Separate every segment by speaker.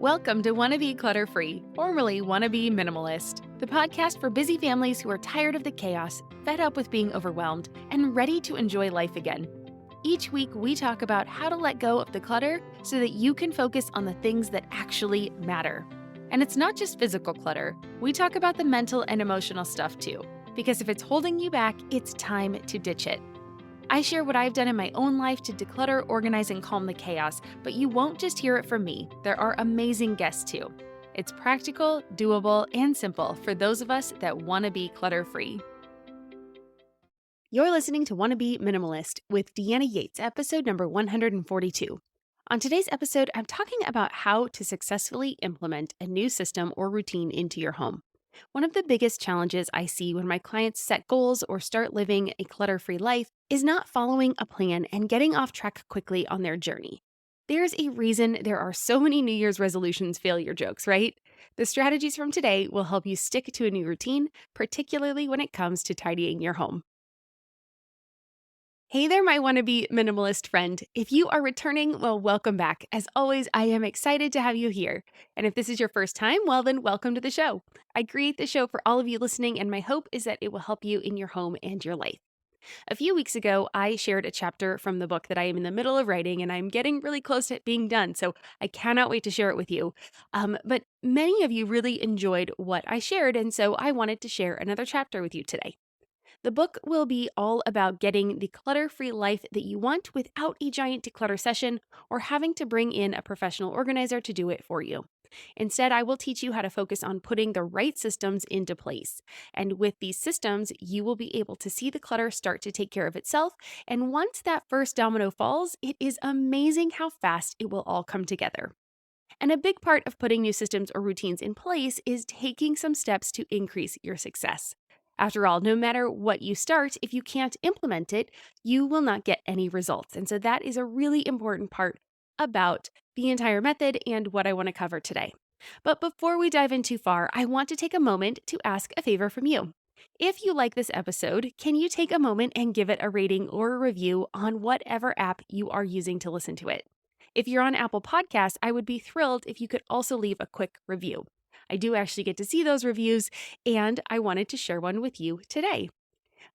Speaker 1: Welcome to Wanna Be Clutter Free, formerly Wanna Be Minimalist, the podcast for busy families who are tired of the chaos, fed up with being overwhelmed, and ready to enjoy life again. Each week, we talk about how to let go of the clutter so that you can focus on the things that actually matter. And it's not just physical clutter, we talk about the mental and emotional stuff too, because if it's holding you back, it's time to ditch it. I share what I've done in my own life to declutter, organize, and calm the chaos, but you won't just hear it from me. There are amazing guests too. It's practical, doable, and simple for those of us that want to be clutter free. You're listening to Wanna Be Minimalist with Deanna Yates, episode number 142. On today's episode, I'm talking about how to successfully implement a new system or routine into your home. One of the biggest challenges I see when my clients set goals or start living a clutter free life is not following a plan and getting off track quickly on their journey. There's a reason there are so many New Year's resolutions failure jokes, right? The strategies from today will help you stick to a new routine, particularly when it comes to tidying your home. Hey there, my wannabe minimalist friend. If you are returning, well, welcome back. As always, I am excited to have you here. And if this is your first time, well, then welcome to the show. I create the show for all of you listening, and my hope is that it will help you in your home and your life. A few weeks ago, I shared a chapter from the book that I am in the middle of writing, and I'm getting really close to it being done, so I cannot wait to share it with you. But many of you really enjoyed what I shared, and so I wanted to share another chapter with you today. The book will be all about getting the clutter free life that you want without a giant declutter session or having to bring in a professional organizer to do it for you. Instead, I will teach you how to focus on putting the right systems into place. And with these systems, you will be able to see the clutter start to take care of itself. And once that first domino falls, it is amazing how fast it will all come together. And a big part of putting new systems or routines in place is taking some steps to increase your success. After all, no matter what you start, if you can't implement it, you will not get any results. And so that is a really important part about the entire method and what I want to cover today. But before we dive in too far, I want to take a moment to ask a favor from you. If you like this episode, can you take a moment and give it a rating or a review on whatever app you are using to listen to it? If you're on Apple Podcasts, I would be thrilled if you could also leave a quick review. I do actually get to see those reviews, and I wanted to share one with you today.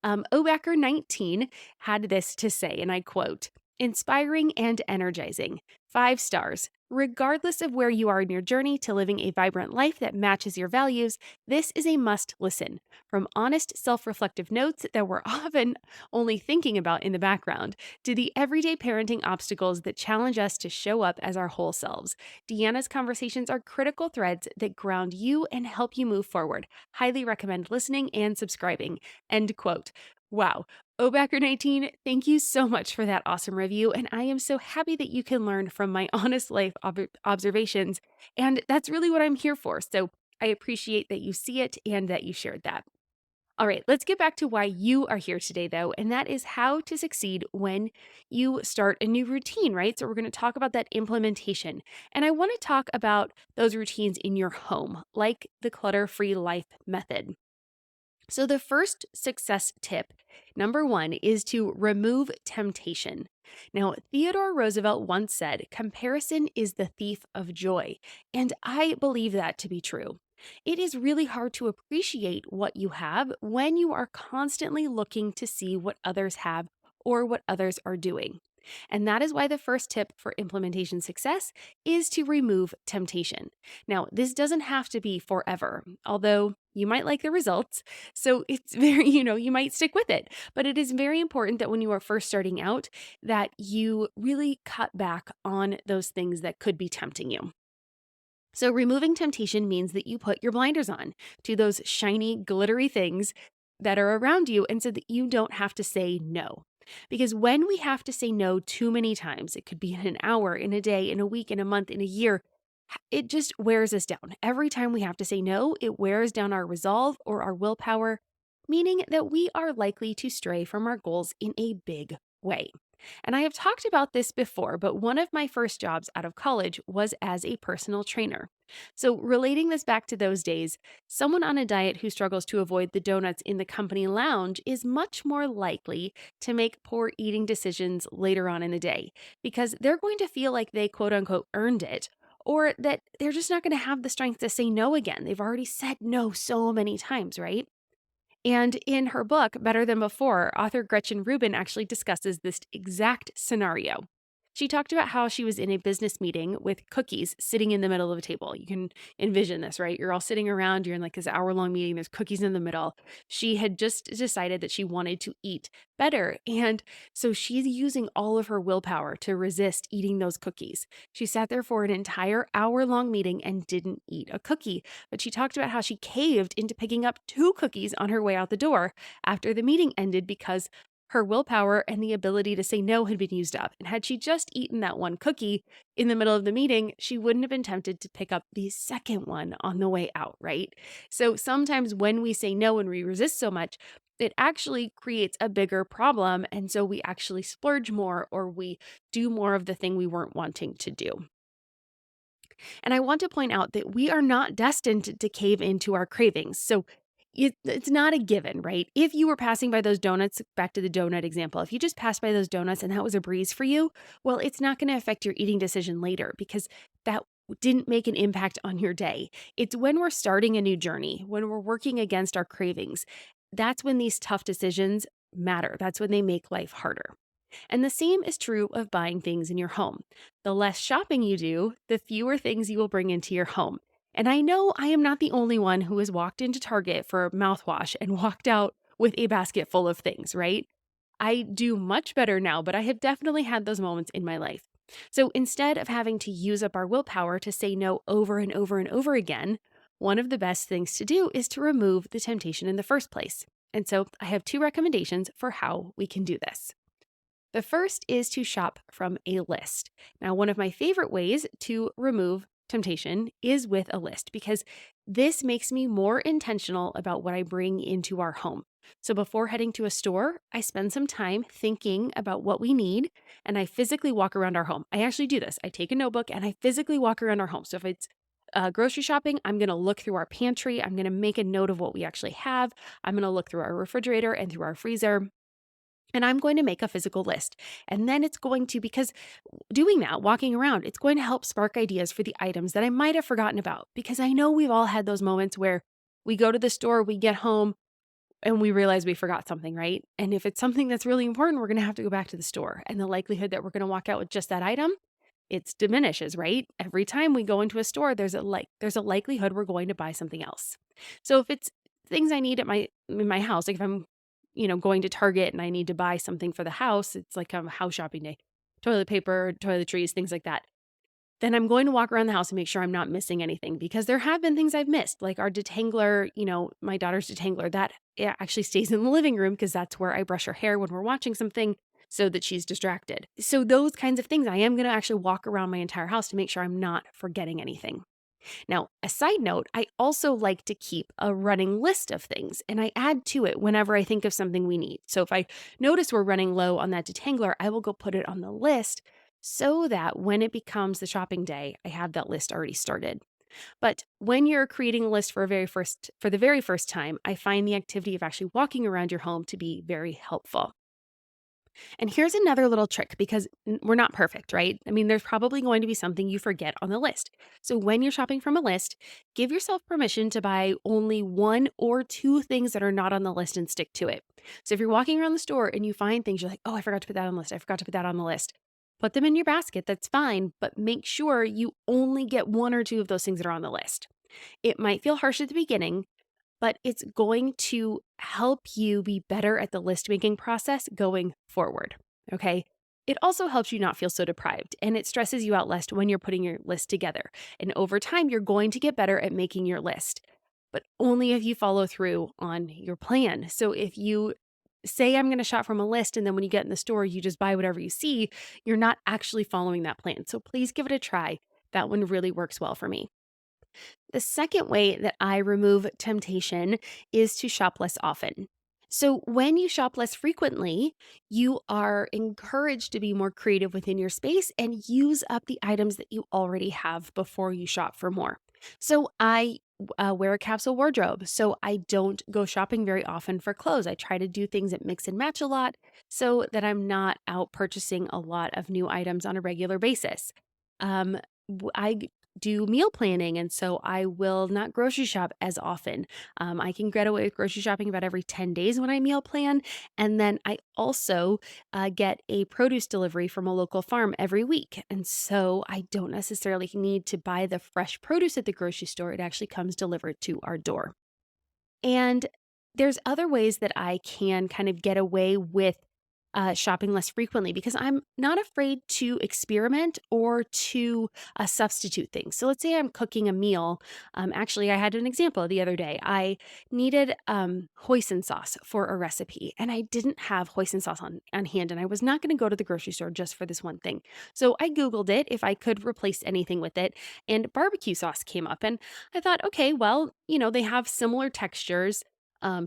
Speaker 1: Obacker19 had this to say, and I quote, "Inspiring and energizing. 5 stars. Regardless of where you are in your journey to living a vibrant life that matches your values, this is a must listen. From honest, self reflective notes that we're often only thinking about in the background, to the everyday parenting obstacles that challenge us to show up as our whole selves. Deanna's conversations are critical threads that ground you and help you move forward. Highly recommend listening and subscribing." End quote. Wow. Obacker19, thank you so much for that awesome review. And I am so happy that you can learn from my honest life observations. And that's really what I'm here for. So I appreciate that you see it and that you shared that. All right, let's get back to why you are here today, though, and that is how to succeed when you start a new routine, right? So, we're going to talk about that implementation. And I want to talk about those routines in your home, like the clutter free life method. So, the first success tip, number one, is to remove temptation. Now, Theodore Roosevelt once said, "Comparison is the thief of joy." And I believe that to be true. It is really hard to appreciate what you have when you are constantly looking to see what others have or what others are doing. And that is why the first tip for implementation success is to remove temptation. Now, this doesn't have to be forever, although you might like the results. So it's very, you might stick with it. But it is very important that when you are first starting out, that you really cut back on those things that could be tempting you. So, removing temptation means that you put your blinders on to those shiny, glittery things that are around you, and so that you don't have to say no. Because when we have to say no too many times, it could be in an hour, in a day, in a week, in a month, in a year, it just wears us down. Every time we have to say no, it wears down our resolve or our willpower, meaning that we are likely to stray from our goals in a big way. And I have talked about this before, but one of my first jobs out of college was as a personal trainer. So, relating this back to those days, someone on a diet who struggles to avoid the donuts in the company lounge is much more likely to make poor eating decisions later on in the day because they're going to feel like they quote unquote earned it, or that they're just not going to have the strength to say no again. They've already said no so many times, right? And in her book, Better Than Before, author Gretchen Rubin actually discusses this exact scenario. She talked about how she was in a business meeting with cookies sitting in the middle of a table. You can envision this, right? You're all sitting around, you're in like this hour-long meeting, there's cookies in the middle. She had just decided that she wanted to eat better. And so she's using all of her willpower to resist eating those cookies. She sat there for an entire hour-long meeting and didn't eat a cookie. But she talked about how she caved into picking up 2 cookies on her way out the door after the meeting ended because her willpower and the ability to say no had been used up. And had she just eaten that 1 cookie in the middle of the meeting, she wouldn't have been tempted to pick up the second one on the way out, right? So sometimes when we say no and we resist so much, it actually creates a bigger problem. And so we actually splurge more or we do more of the thing we weren't wanting to do. And I want to point out that we are not destined to cave into our cravings. So it's not a given, right? If you were passing by those donuts, back to the donut example, if you just passed by those donuts and that was a breeze for you, well, it's not going to affect your eating decision later because that didn't make an impact on your day. It's when we're starting a new journey, when we're working against our cravings, that's when these tough decisions matter. That's when they make life harder. And the same is true of buying things in your home. The less shopping you do, the fewer things you will bring into your home. And I know I am not the only one who has walked into Target for mouthwash and walked out with a basket full of things, right? I do much better now, but I have definitely had those moments in my life. So instead of having to use up our willpower to say no over and over and over again, one of the best things to do is to remove the temptation in the first place. And so I have 2 recommendations for how we can do this. The first is to shop from a list. Now, one of my favorite ways to remove temptation is with a list because this makes me more intentional about what I bring into our home. So before heading to a store, I spend some time thinking about what we need and I physically walk around our home. I actually do this. I take a notebook and I physically walk around our home. So if it's grocery shopping, I'm going to look through our pantry. I'm going to make a note of what we actually have. I'm going to look through our refrigerator and through our freezer. And I'm going to make a physical list. And then it's going to, because doing that, walking around, it's going to help spark ideas for the items that I might have forgotten about. Because I know we've all had those moments where we go to the store, we get home, and we realize we forgot something, right? And if it's something that's really important, we're going to have to go back to the store. And the likelihood that we're going to walk out with just that item, it diminishes, right? Every time we go into a store, there's a likelihood we're going to buy something else. So if it's things I need in my house, like if I'm going to Target and I need to buy something for the house, it's like a house shopping day, toilet paper, toiletries, things like that. Then I'm going to walk around the house and make sure I'm not missing anything because there have been things I've missed, like our detangler, my daughter's detangler, that it actually stays in the living room because that's where I brush her hair when we're watching something so that she's distracted. So those kinds of things, I am going to actually walk around my entire house to make sure I'm not forgetting anything. Now, a side note, I also like to keep a running list of things and I add to it whenever I think of something we need. So if I notice we're running low on that detangler, I will go put it on the list so that when it becomes the shopping day, I have that list already started. But when you're creating a list for the very first time, I find the activity of actually walking around your home to be very helpful. And here's another little trick because we're not perfect, right? I mean, there's probably going to be something you forget on the list. So when you're shopping from a list, give yourself permission to buy only 1 or 2 things that are not on the list and stick to it. So if you're walking around the store and you find things, you're like, oh, I forgot to put that on the list. I forgot to put that on the list. Put them in your basket. That's fine. But make sure you only get 1 or 2 of those things that are on the list. It might feel harsh at the beginning, but it's going to help you be better at the list making process going forward. Okay. It also helps you not feel so deprived and it stresses you out less when you're putting your list together. And over time, you're going to get better at making your list, but only if you follow through on your plan. So if you say, I'm going to shop from a list, and then when you get in the store, you just buy whatever you see, you're not actually following that plan. So please give it a try. That one really works well for me. The second way that I remove temptation is to shop less often. So, when you shop less frequently, you are encouraged to be more creative within your space and use up the items that you already have before you shop for more. So, I wear a capsule wardrobe, so I don't go shopping very often for clothes. I try to do things that mix and match a lot so that I'm not out purchasing a lot of new items on a regular basis. I do meal planning, and so I will not grocery shop as often. I can get away with grocery shopping about every 10 days when I meal plan. And then I also get a produce delivery from a local farm every week. And so I don't necessarily need to buy the fresh produce at the grocery store. It actually comes delivered to our door. And there's other ways that I can kind of get away with shopping less frequently because I'm not afraid to experiment or to substitute things. So let's say I'm cooking a meal. Actually, I had an example the other day. I needed hoisin sauce for a recipe, and I didn't have hoisin sauce on hand, and I was not going to go to the grocery store just for this one thing. So I Googled it if I could replace anything with it, and barbecue sauce came up. And I thought, okay, well, they have similar textures.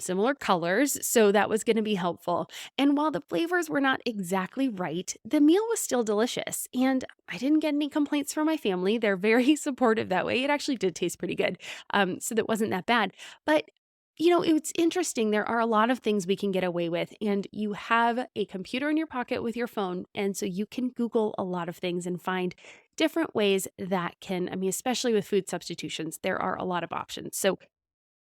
Speaker 1: Similar colors, so that was going to be helpful. And while the flavors were not exactly right, the meal was still delicious. And I didn't get any complaints from my family. They're very supportive that way. It actually did taste pretty good. So that wasn't that bad. But it's interesting. There are a lot of things we can get away with, and you have a computer in your pocket with your phone. And so you can Google a lot of things and find different ways that especially with food substitutions, there are a lot of options. So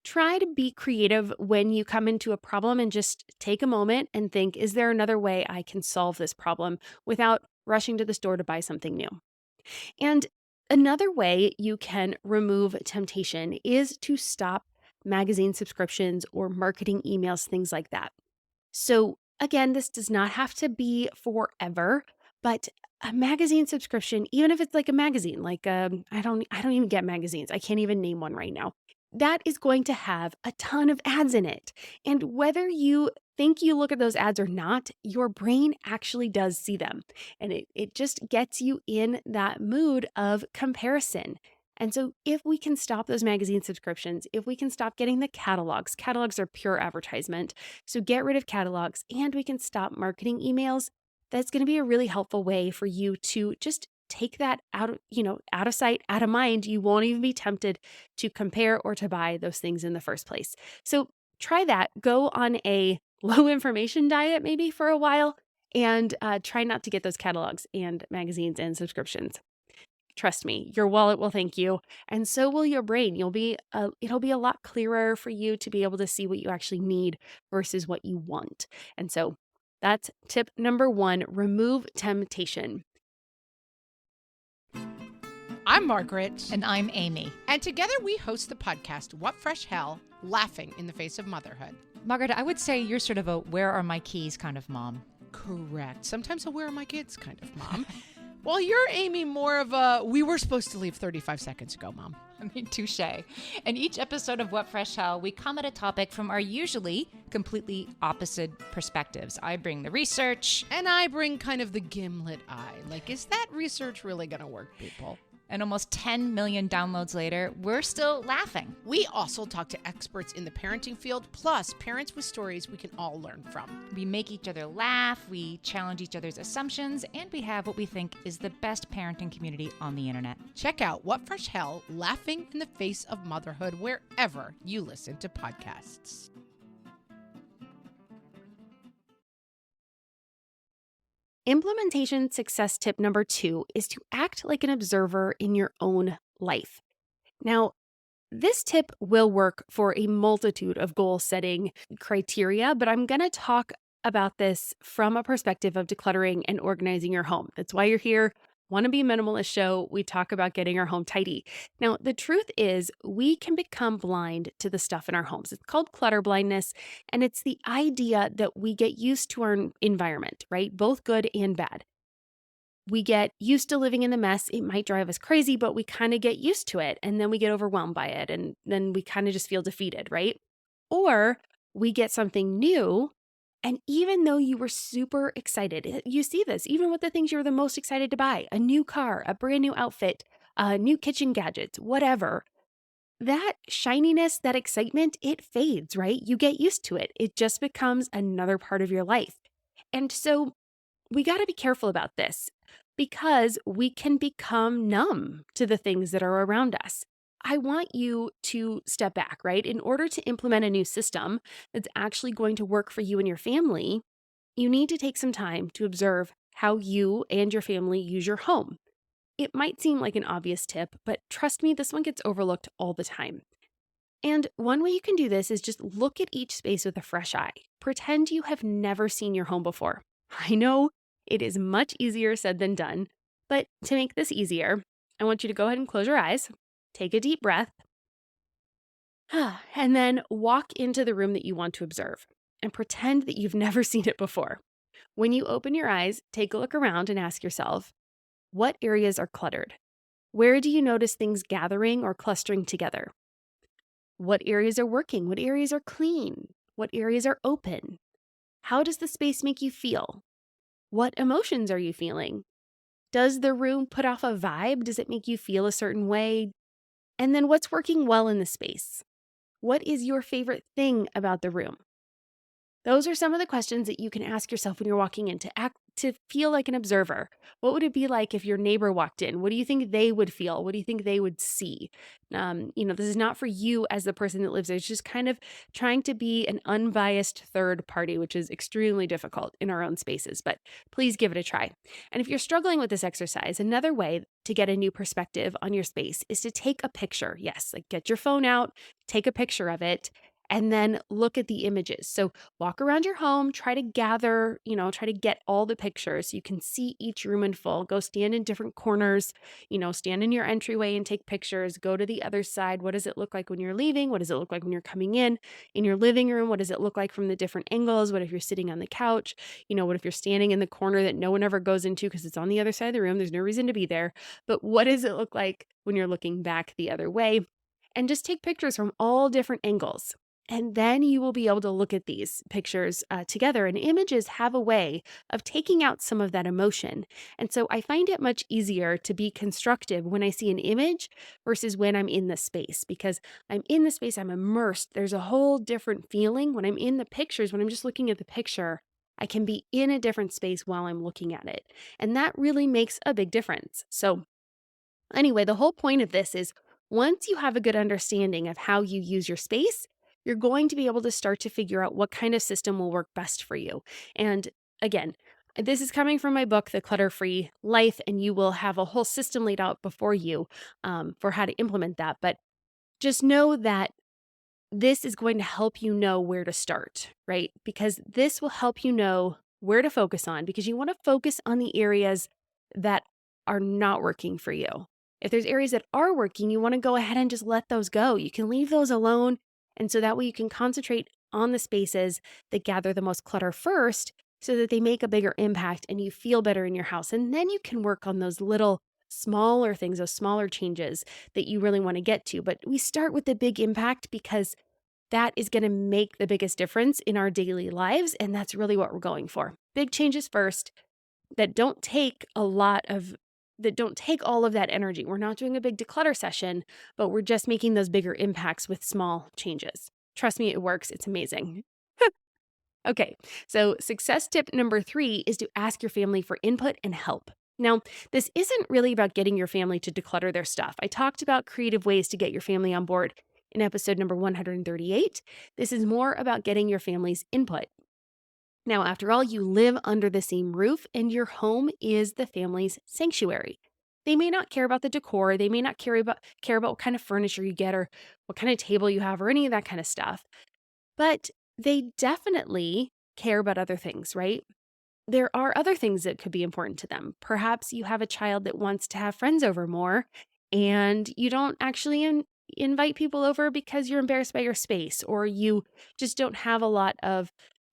Speaker 1: try to be creative when you come into a problem and just take a moment and think, is there another way I can solve this problem without rushing to the store to buy something new? And another way you can remove temptation is to stop magazine subscriptions or marketing emails, things like that. So again, this does not have to be forever, but a magazine subscription, even if it's like a magazine, like I don't even get magazines. I can't even name one right now. That is going to have a ton of ads in it. And whether you think you look at those ads or not, your brain actually does see them. And it just gets you in that mood of comparison. And so, if we can stop those magazine subscriptions, if we can stop getting the catalogs are pure advertisement. So, get rid of catalogs and we can stop marketing emails. That's going to be a really helpful way for you to just take that out of sight, out of mind. You won't even be tempted to compare or to buy those things in the first place. So, try that. Go on a low information diet maybe for a while and try not to get those catalogs and magazines and subscriptions. Trust me, your wallet will thank you, and so will your brain. It'll be a lot clearer for you to be able to see what you actually need versus what you want. And so that's tip number 1, remove temptation.
Speaker 2: I'm Margaret.
Speaker 3: And I'm Amy.
Speaker 2: And together we host the podcast, What Fresh Hell? Laughing in the Face of Motherhood.
Speaker 3: Margaret, I would say you're sort of a where are my keys kind of mom.
Speaker 2: Correct. Sometimes a where are my kids kind of mom. Well, you're, Amy, more of a we were supposed to leave 35 seconds ago, mom.
Speaker 3: Touche. In each episode of What Fresh Hell, we come at a topic from our usually completely opposite perspectives. I bring the research.
Speaker 2: And I bring kind of the gimlet eye. Like, is that research really going to work, people?
Speaker 3: And almost 10 million downloads later, we're still laughing.
Speaker 2: We also talk to experts in the parenting field, plus parents with stories we can all learn from.
Speaker 3: We make each other laugh, we challenge each other's assumptions, and we have what we think is the best parenting community on the internet.
Speaker 2: Check out What Fresh Hell? Laughing in the Face of Motherhood wherever you listen to podcasts.
Speaker 1: Implementation success tip number 2 is to act like an observer in your own life. Now, this tip will work for a multitude of goal setting criteria, but I'm going to talk about this from a perspective of decluttering and organizing your home. That's why you're here. Want to Be Minimalist show, we talk about getting our home tidy. Now, the truth is we can become blind to the stuff in our homes. It's called clutter blindness, and it's the idea that we get used to our environment, right? Both good and bad. We get used to living in the mess. It might drive us crazy, but we kind of get used to it, and then we get overwhelmed by it, and then we kind of just feel defeated, right? Or we get something new, and even though you were super excited, you see this even with the things you were the most excited to buy, a new car, a brand new outfit, new kitchen gadgets, whatever, that shininess, that excitement, it fades, right? You get used to it. It just becomes another part of your life. And so we got to be careful about this because we can become numb to the things that are around us. I want you to step back, right? In order to implement a new system that's actually going to work for you and your family, you need to take some time to observe how you and your family use your home. It might seem like an obvious tip, but trust me, this one gets overlooked all the time. And one way you can do this is just look at each space with a fresh eye. Pretend you have never seen your home before. I know it is much easier said than done, but to make this easier, I want you to go ahead and close your eyes, take a deep breath, and then walk into the room that you want to observe and pretend that you've never seen it before. When you open your eyes, take a look around and ask yourself, what areas are cluttered? Where do you notice things gathering or clustering together? What areas are working? What areas are clean? What areas are open? How does the space make you feel? What emotions are you feeling? Does the room put off a vibe? Does it make you feel a certain way? And then what's working well in the space? What is your favorite thing about the room? Those are some of the questions that you can ask yourself when you're walking in to feel like an observer. What would it be like if your neighbor walked in? What do you think they would feel? What do you think they would see? This is not for you as the person that lives there. It's just kind of trying to be an unbiased third party, which is extremely difficult in our own spaces, but please give it a try. And if you're struggling with this exercise, another way to get a new perspective on your space is to take a picture. Yes, like get your phone out, take a picture of it, and then look at the images. So walk around your home, try to gather, try to get all the pictures so you can see each room in full. Go stand in different corners, stand in your entryway and take pictures. Go to the other side. What does it look like when you're leaving? What does it look like when you're coming in? In your living room, what does it look like from the different angles? What if you're sitting on the couch? What if you're standing in the corner that no one ever goes into because it's on the other side of the room? There's no reason to be there. But what does it look like when you're looking back the other way? And just take pictures from all different angles. And then you will be able to look at these pictures together. And images have a way of taking out some of that emotion. And so I find it much easier to be constructive when I see an image versus when I'm in the space, because I'm in the space, I'm immersed. There's a whole different feeling when I'm in the pictures. When I'm just looking at the picture, I can be in a different space while I'm looking at it. And that really makes a big difference. So anyway, the whole point of this is once you have a good understanding of how you use your space, you're going to be able to start to figure out what kind of system will work best for you. And again, this is coming from my book, The Clutter-Free Life, and you will have a whole system laid out before you for how to implement that. But just know that this is going to help you know where to start, right? Because this will help you know where to focus on, because you want to focus on the areas that are not working for you. If there's areas that are working, you want to go ahead and just let those go. You can leave those alone. And so that way you can concentrate on the spaces that gather the most clutter first so that they make a bigger impact and you feel better in your house. And then you can work on those little smaller things, those smaller changes that you really want to get to. But we start with the big impact because that is going to make the biggest difference in our daily lives. And that's really what we're going for. Big changes first that don't take all of that energy. We're not doing a big declutter session, but we're just making those bigger impacts with small changes. Trust me, it works. It's amazing. Okay, so success tip number 3 is to ask your family for input and help. Now, this isn't really about getting your family to declutter their stuff. I talked about creative ways to get your family on board in episode number 138. This is more about getting your family's input. Now, after all, you live under the same roof and your home is the family's sanctuary. They may not care about the decor. They may not care about what kind of furniture you get or what kind of table you have or any of that kind of stuff. But they definitely care about other things, right? There are other things that could be important to them. Perhaps you have a child that wants to have friends over more and you don't actually invite people over because you're embarrassed by your space, or you just don't have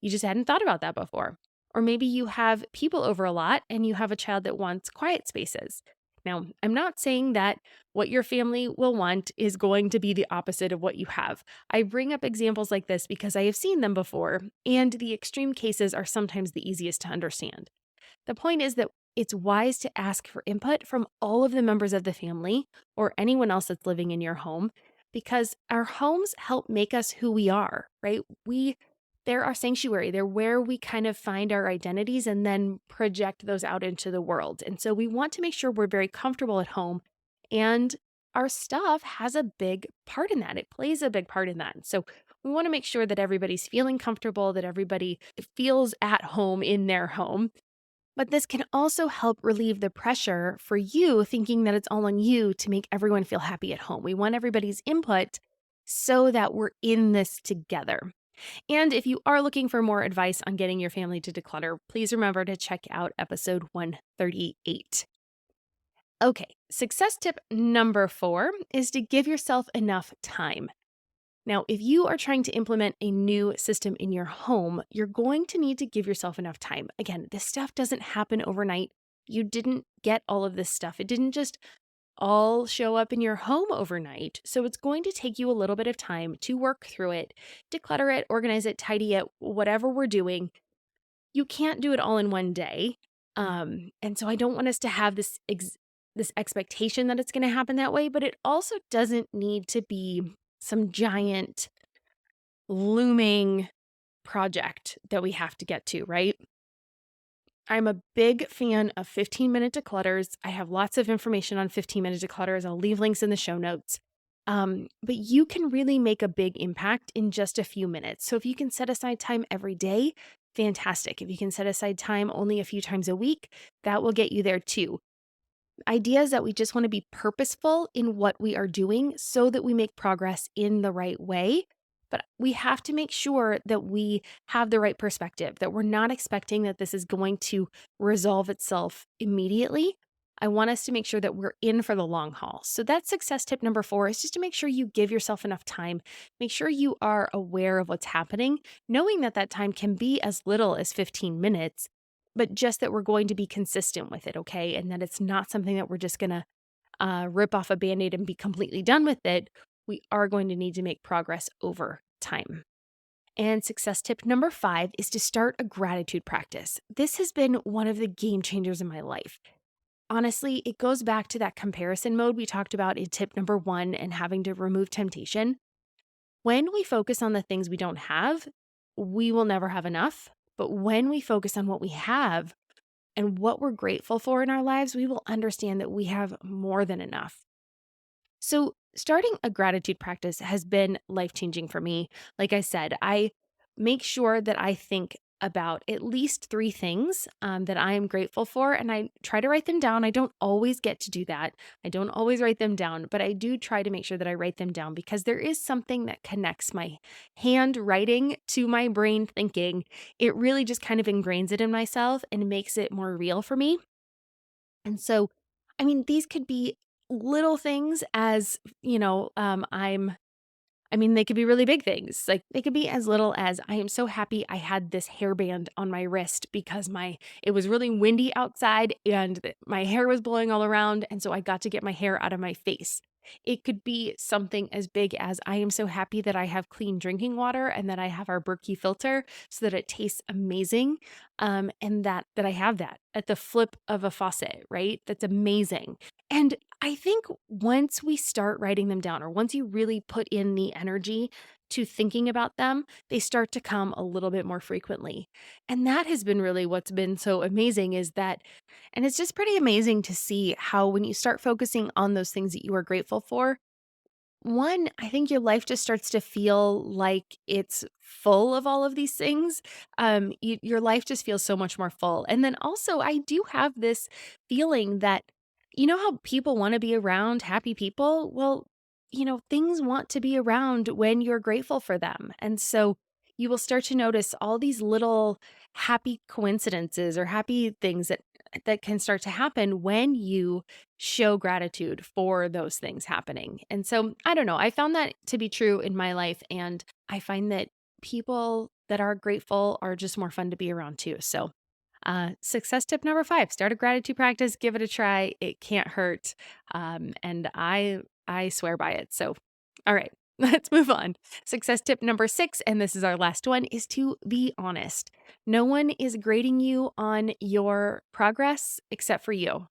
Speaker 1: you just hadn't thought about that before. Or maybe you have people over a lot and you have a child that wants quiet spaces. Now, I'm not saying that what your family will want is going to be the opposite of what you have. I bring up examples like this because I have seen them before, and the extreme cases are sometimes the easiest to understand. The point is that it's wise to ask for input from all of the members of the family or anyone else that's living in your home, because our homes help make us who we are, right? They're our sanctuary. They're where we kind of find our identities and then project those out into the world. And so we want to make sure we're very comfortable at home, and our stuff has a big part in that. It plays a big part in that. So we want to make sure that everybody's feeling comfortable, that everybody feels at home in their home. But this can also help relieve the pressure for you thinking that it's all on you to make everyone feel happy at home. We want everybody's input so that we're in this together. And if you are looking for more advice on getting your family to declutter, please remember to check out episode 138. Okay, success tip number 4 is to give yourself enough time. Now, if you are trying to implement a new system in your home, you're going to need to give yourself enough time. Again, this stuff doesn't happen overnight. You didn't get all of this stuff. It didn't just all show up in your home overnight. So it's going to take you a little bit of time to work through it, declutter it, organize it, tidy it, whatever we're doing. You can't do it all in one day. And so I don't want us to have this expectation that it's going to happen that way, but it also doesn't need to be some giant looming project that we have to get to, right? I'm a big fan of 15-minute declutters. I have lots of information on 15-minute declutters. I'll leave links in the show notes. But you can really make a big impact in just a few minutes. So if you can set aside time every day, fantastic. If you can set aside time only a few times a week, that will get you there too. Idea is that we just want to be purposeful in what we are doing so that we make progress in the right way. But we have to make sure that we have the right perspective, that we're not expecting that this is going to resolve itself immediately. I want us to make sure that we're in for the long haul. So that's success tip number 4 is just to make sure you give yourself enough time. Make sure you are aware of what's happening, knowing that that time can be as little as 15 minutes, but just that we're going to be consistent with it, okay? And that it's not something that we're just going to rip off a Band-Aid and be completely done with it. We are going to need to make progress over time. And success tip number 5 is to start a gratitude practice. This has been one of the game changers in my life. Honestly, it goes back to that comparison mode we talked about in tip number 1 and having to remove temptation. When we focus on the things we don't have, we will never have enough. But when we focus on what we have and what we're grateful for in our lives, we will understand that we have more than enough. So starting a gratitude practice has been life-changing for me. Like I said, I make sure that I think about at least 3 things that I am grateful for, and I try to write them down. I don't always get to do that. I don't always write them down, but I do try to make sure that I write them down because there is something that connects my handwriting to my brain thinking. It really just kind of ingrains it in myself and makes it more real for me. And so, I mean, these could be little things as, they could be really big things. Like they could be as little as I am so happy I had this hairband on my wrist because it was really windy outside and my hair was blowing all around. And so I got to get my hair out of my face. It could be something as big as I am so happy that I have clean drinking water and that I have our Berkey filter so that it tastes amazing. And that I have that at the flip of a faucet, right? That's amazing. And I think once we start writing them down, or once you really put in the energy to thinking about them, they start to come a little bit more frequently. And that has been really what's been so amazing is that, and it's just pretty amazing to see how when you start focusing on those things that you are grateful for, one, I think your life just starts to feel like it's full of all of these things. Your life just feels so much more full. And then also, I do have this feeling that, you know how people want to be around happy people? Well, things want to be around when you're grateful for them. And so you will start to notice all these little happy coincidences or happy things that can start to happen when you show gratitude for those things happening. And so, I don't know, I found that to be true in my life. And I find that people that are grateful are just more fun to be around too. So, success tip number 5, start a gratitude practice, give it a try. It can't hurt. And I swear by it. So, all right, let's move on. Success tip number 6, and this is our last one, is to be honest. No one is grading you on your progress except for you,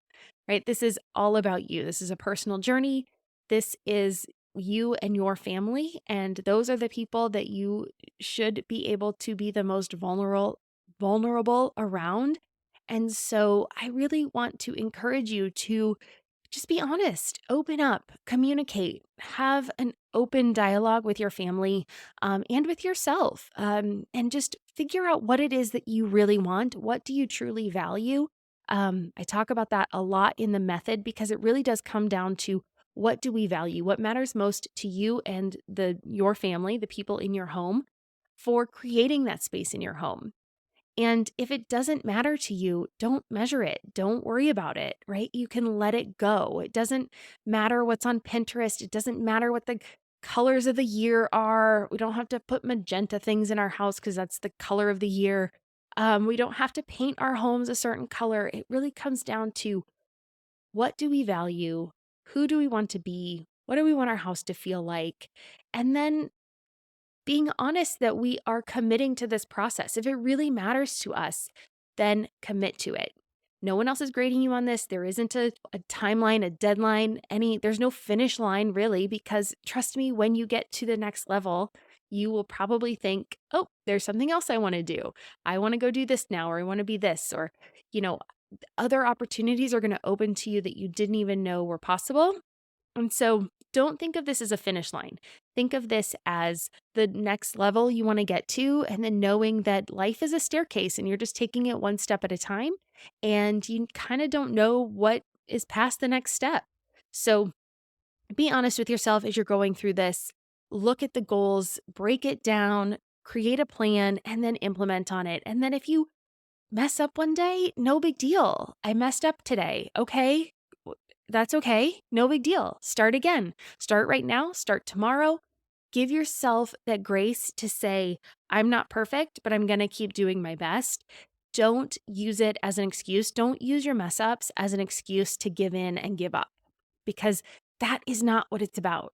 Speaker 1: right? This is all about you. This is a personal journey. This is you and your family, and those are the people that you should be able to be the most vulnerable around. And so I really want to encourage you to just be honest, open up, communicate, have an open dialogue with your family and with yourself, and just figure out what it is that you really want. What do you truly value? I talk about that a lot in the method because it really does come down to what do we value? What matters most to you and your family, the people in your home, for creating that space in your home. And if it doesn't matter to you, don't measure it. Don't worry about it, right? You can let it go. It doesn't matter what's on Pinterest. It doesn't matter what the colors of the year are. We don't have to put magenta things in our house because that's the color of the year. We don't have to paint our homes a certain color. It really comes down to what do we value? Who do we want to be? What do we want our house to feel like? And then being honest that we are committing to this process. If it really matters to us, then commit to it. No one else is grading you on this. There isn't a timeline, a deadline, there's no finish line really, because trust me, when you get to the next level, you will probably think, oh, there's something else I want to do. I want to go do this now, or I want to be this, or, other opportunities are going to open to you that you didn't even know were possible. And so don't think of this as a finish line. Think of this as the next level you want to get to, and then knowing that life is a staircase and you're just taking it one step at a time, and you kind of don't know what is past the next step. So be honest with yourself as you're going through this. Look at the goals, break it down, create a plan, and then implement on it. And then if you mess up one day, no big deal. I messed up today. Okay. That's okay. No big deal. Start again. Start right now. Start tomorrow. Give yourself that grace to say, I'm not perfect, but I'm going to keep doing my best. Don't use it as an excuse. Don't use your mess ups as an excuse to give in and give up, because that is not what it's about.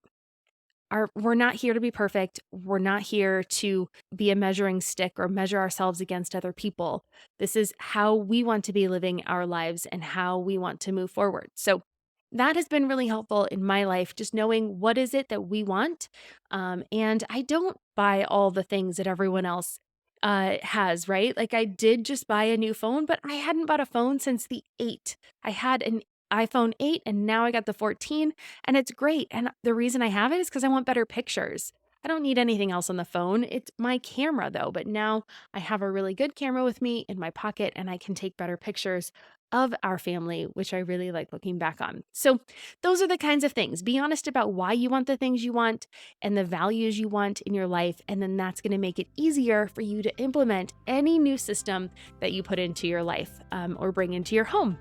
Speaker 1: We're not here to be perfect. We're not here to be a measuring stick or measure ourselves against other people. This is how we want to be living our lives and how we want to move forward. So that has been really helpful in my life, just knowing what is it that we want. And I don't buy all the things that everyone else has, right? Like I did just buy a new phone, but I hadn't bought a phone since the 8. I had an iPhone 8 and now I got the 14 and it's great. And the reason I have it is because I want better pictures. I don't need anything else on the phone. It's my camera though, but now I have a really good camera with me in my pocket and I can take better pictures of our family, which I really like looking back on. So those are the kinds of things. Be honest about why you want the things you want and the values you want in your life. And then that's going to make it easier for you to implement any new system that you put into your life or bring into your home.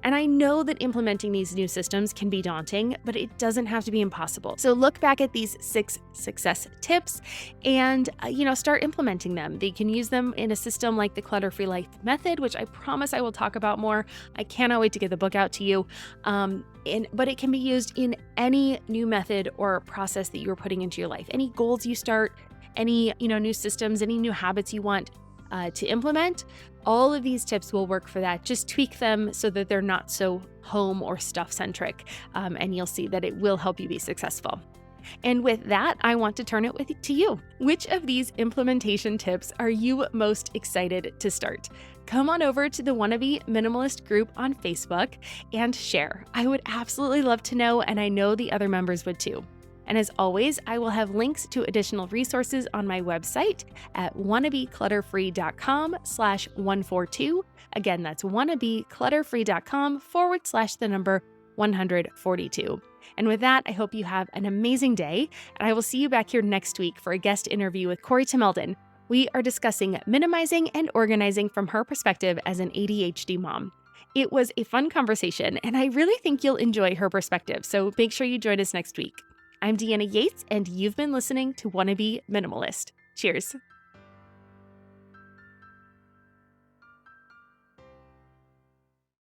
Speaker 1: And I know that implementing these new systems can be daunting, but it doesn't have to be impossible. So look back at these 6 success tips and, start implementing them. You can use them in a system like the Clutter-Free Life Method, which I promise I will talk about more. I cannot wait to get the book out to you. But it can be used in any new method or process that you're putting into your life. Any goals you start, any, new systems, any new habits you want to implement. All of these tips will work for that. Just tweak them so that they're not so home or stuff centric, and you'll see that it will help you be successful. And with that, I want to turn it to you. Which of these implementation tips are you most excited to start? Come on over to the Wannabe Minimalist group on Facebook and share. I would absolutely love to know, and I know the other members would too. And as always, I will have links to additional resources on my website at wannabeclutterfree.com/142. Again, that's wannabeclutterfree.com/142. And with that, I hope you have an amazing day, and I will see you back here next week for a guest interview with Corey Temeldon. We are discussing minimizing and organizing from her perspective as an ADHD mom. It was a fun conversation, and I really think you'll enjoy her perspective, so make sure you join us next week. I'm Deanna Yates, and you've been listening to Wannabe Minimalist. Cheers.